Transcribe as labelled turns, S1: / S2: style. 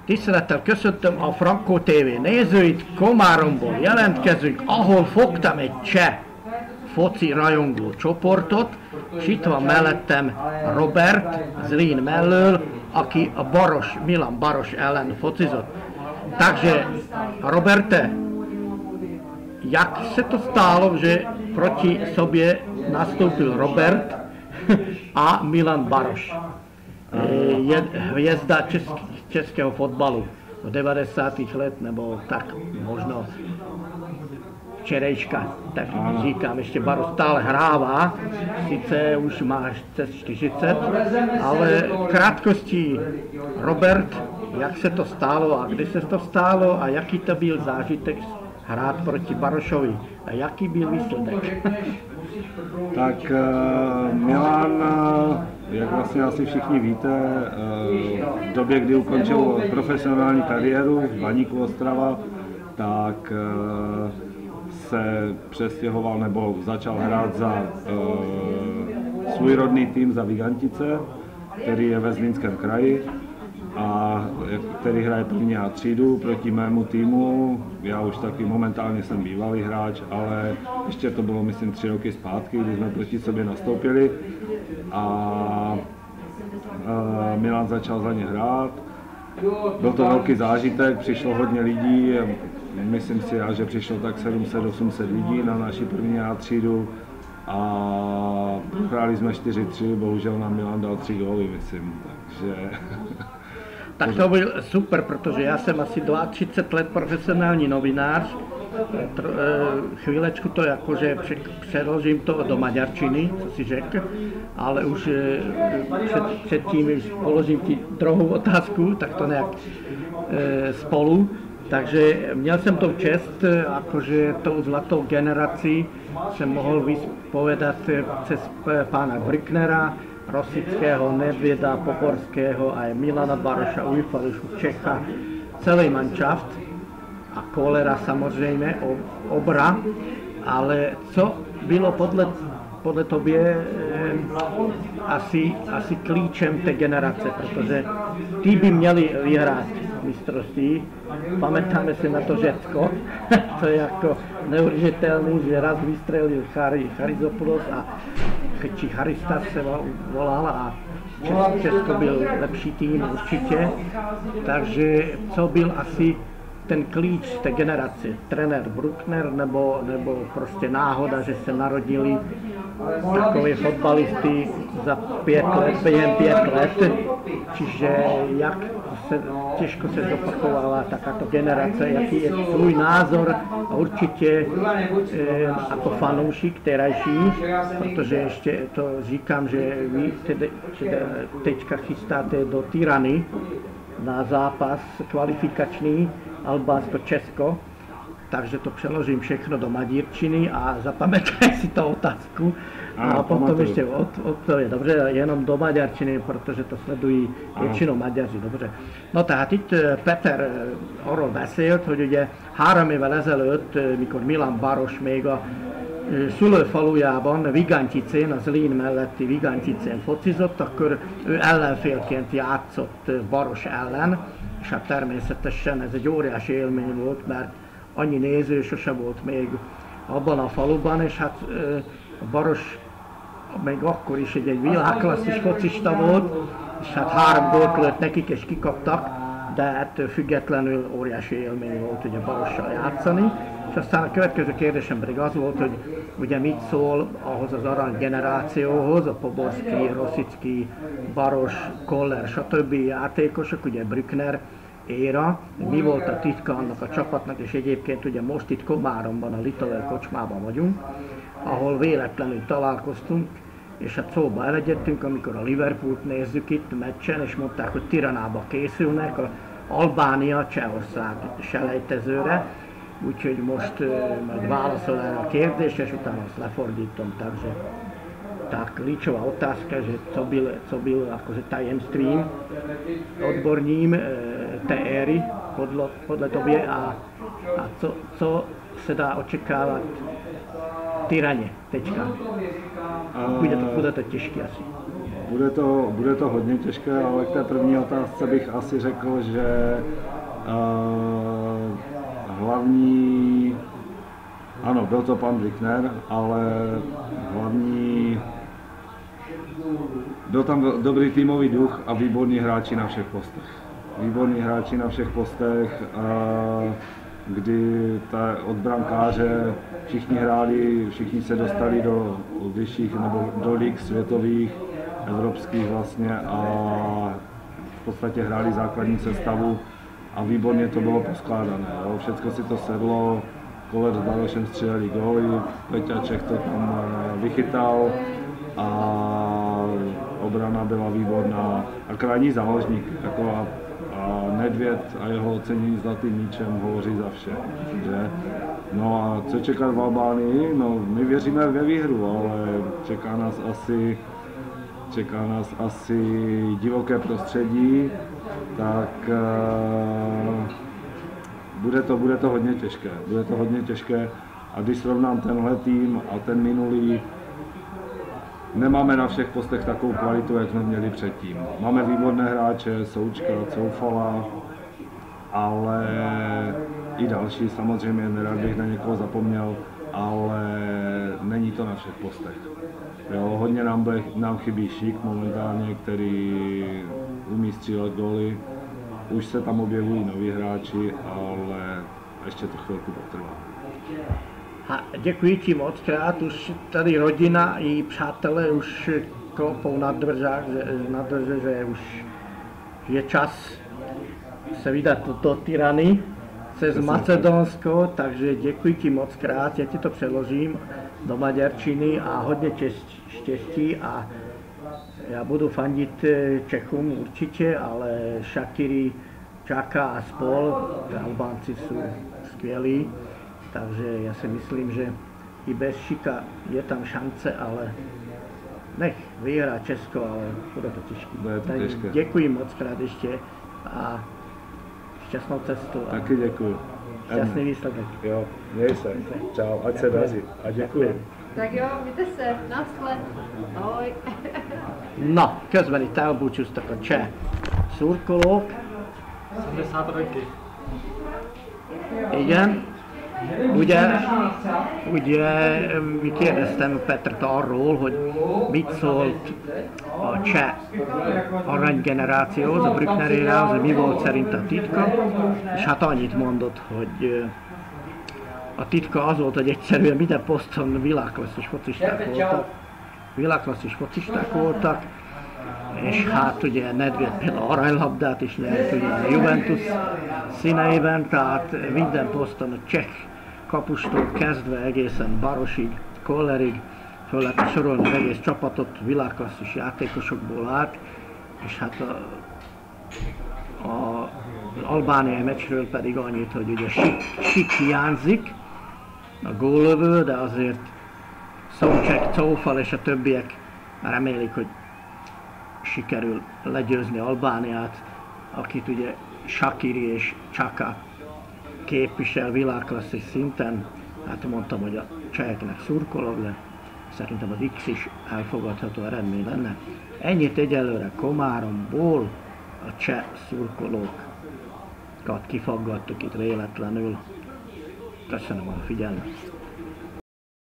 S1: Tisztelettel köszöntöm a Frankó TV nézőit, Komáromból jelentkezünk, ahol fogtam egy cseh foci rajongó csoportot, és itt van mellettem Robert Zlín mellől, aki a Milan Baroš ellen focizott. Takže, Roberte, jak se to stalo, že proti sobě nastoupil Robert a Milan Baroš? Je hvězda českého fotbalu do 90. let, nebo tak možno včerejška, tak říkám, ještě Baroš stále hrává, sice už má přes 40, ale v krátkosti, Robert, jak se to stalo a kdy se to stalo a jaký to byl zážitek hrát proti Barošovi a jaký byl výsledek?
S2: Tak Milan, jak vlastně asi všichni víte, v době, kdy ukončil profesionální kariéru v Baníku Ostrava, tak se přestěhoval nebo začal hrát za svůj rodný tým za Vigantice, který je ve Zlínském kraji a který hraje první A třídu proti mému týmu. Já už taky momentálně jsem bývalý hráč, ale ještě to bylo myslím 3 roky zpátky, kdy jsme proti sobě nastoupili a Milan začal za ně hrát. Byl to velký zážitek, přišlo hodně lidí, myslím si, že přišlo tak 700-800 lidí na naši první A třídu a hráli jsme 4-3, bohužel nám Milan dal 3 góly, myslím, takže...
S1: Tak to byl super, protože já jsem asi 32 let profesionální novinář. Chvílečku to jakože přeložím to do maďarčiny, co si řekl, ale už předtím, když položím ti druhou otázku, tak to nějak spolu. Takže měl jsem to čest, jakože tou zlatou generací jsem mohl vyspovědat přes pána Brücknera, Rosického, Nedvěda, Pokorského a Milana Baroša, Ujfališu, Čecha, celý manšaft a Kolera samozřejmě, Obra, ale co bylo podle tobě asi klíčem té generace, protože ty by měli vyhrát mistrovství. Pamätáme si na to Řecko, to je jako neuvěřitelný, že raz vystřelil Charizopoulos či Charistas se volal a Česko byl lepší tým určitě, takže co byl asi ten klíč té generace, trenér Brückner nebo prostě náhoda, že se narodili takové fotbalisty za 5 let, během 5 let, čiže jak těžko se zopakovala takáto generace, jaký je tvůj názor a určitě jako fanoušik terajší, protože ještě to říkám, že vy teďka chystáte do Tirany na zápas kvalifikační Albánsko-Česko, takže to přeložím všechno do maďarčiny a zapamätaj si tu otázku a potom ještě odpověď. Dobře, jenom do maďarčiny, protože to sledují většinou Maďaři, dobře. No tehát itt Peter arról beszélt, hogy ugye 3 évvel ezelőtt, mikor Milan Baroš még a szülőfalujában, Viganticén, az Zlín melletti Viganticén focizott, akkor ő ellenfélként játszott Baroš ellen, és hát természetesen ez egy óriási élmény volt, mert annyi néző sose volt még abban a faluban, és hát a Baroš még akkor is egy világklasszis focista volt, és hát 3 gólt lőtt nekik és kikaptak, de ettől függetlenül óriási élmény volt ugye Barossal játszani. És aztán a következő kérdésem pedig az volt, hogy ugye mit szól ahhoz az arany generációhoz, a Poborski, Rosicki, Baroš, Koller, stb. Játékosok, ugye Brückner éra, mi volt a titka annak a csapatnak, és egyébként ugye most itt Komáromban, a Litovel kocsmában vagyunk, ahol véletlenül találkoztunk, és hát szóba elegyedtünk, amikor a Liverpoolt nézzük itt meccsen, és mondták, hogy Tiranába készülnek, a Albánia, Csehország selejtezőre, úgyhogy most majd válaszol erre a kérdésre, és utána azt lefordítom, takže tá klíčová otázka, že co byl akože tajemstvím odborním té éry podle tobě a co se dá očekávat v Tiraně teďka. Bude to těžké asi.
S2: Bude to hodně těžké, ale k té první otázce bych asi řekl, že hlavní, ano, byl to pan Brickner, ale hlavní, byl tam dobrý týmový duch a výborní hráči na všech postech. Výborní hráči na všech postech, kdy od brankáře všichni hráli, všichni se dostali do vyšších nebo do lig světových, evropských vlastně a v podstatě hráli základní sestavu a výborně to bylo poskládané. Jo. Všechno si to sedlo, Koller s Barošem stříleli góly, Peťaček to tam vychytal a obrana byla výborná a krajní záložník jako a Nedvěd a jeho ocenění zlatým míčem hovoří za vše. Že? No a co čekat v Albánii? No, my věříme ve výhru, ale čeká nás asi divoké prostředí, tak bude to hodně těžké. Bude to hodně těžké a když srovnám tenhle tým a ten minulý, nemáme na všech postech takovou kvalitu, jak jsme měli předtím. Máme výborné hráče, Součka, Coufala, ale i další, samozřejmě nerad bych na někoho zapomněl, ale není to na všech postech. Jo, hodně nám chybí Šik momentálně, který umí střílet góly. Už se tam objevují noví hráči, ale ještě to chvilku potrvá.
S1: A děkuji ti moc krát, už tady rodina i přátelé už klopou na dveře, že už je čas se vydat do Tirany cez Macedónsko, takže děkuji ti moc krát, já ti to přeložím do maďarčiny a hodně štěstí a já budu fandit Čechům určitě, ale Shaqiri, Čaka a spol, Albánci jsou skvělí. Takže já si myslím, že i bez Šika je tam šance, ale nech vyhrá Česko, ale bude to těžké. Děkuji moc krát ještě a šťastnou cestu.
S2: Taky děkuji.
S1: Šťastný výsledek.
S2: Jo, měj se. Čau, ať se daří. A děkuji.
S3: Tak jo, mějte se. Naschle. Ahoj.
S1: Na, közben itt elbúcsúztak a cseh szurkolók.
S4: 73.
S1: Igen. Ugye mi kérdeztem Petrt arról, hogy mit szólt a cseh aranygenerációhoz, a Brückneréhez, hogy mi volt szerint a titka, és hát annyit mondott, hogy a titka az volt, hogy egyszerűen minden poszton világklasszis focisták voltak, és hát ugye Nedvěd például aranylabdát is nyert ugye a Juventus színeiben, tehát minden poszton a cseh kapustól kezdve egészen Barosig, Kollerig, föl lehet sorolni az egész csapatot, világklasszis játékosokból állt, és hát az albániai meccsről pedig annyit, hogy ugye Sik hiányzik, a góllövő, de azért Souček, Coufal és a többiek remélik, hogy sikerül legyőzni Albániát, akit ugye Shaqiri és Čaka képvisel világklasszis szinten. Hát mondtam, hogy a cseheknek szurkolok, de szerintem az X is elfogadható eredmény lenne. Ennyit egyelőre Komáromból, a cseh szurkolókat kifaggattuk itt véletlenül. Köszönöm a figyelmet!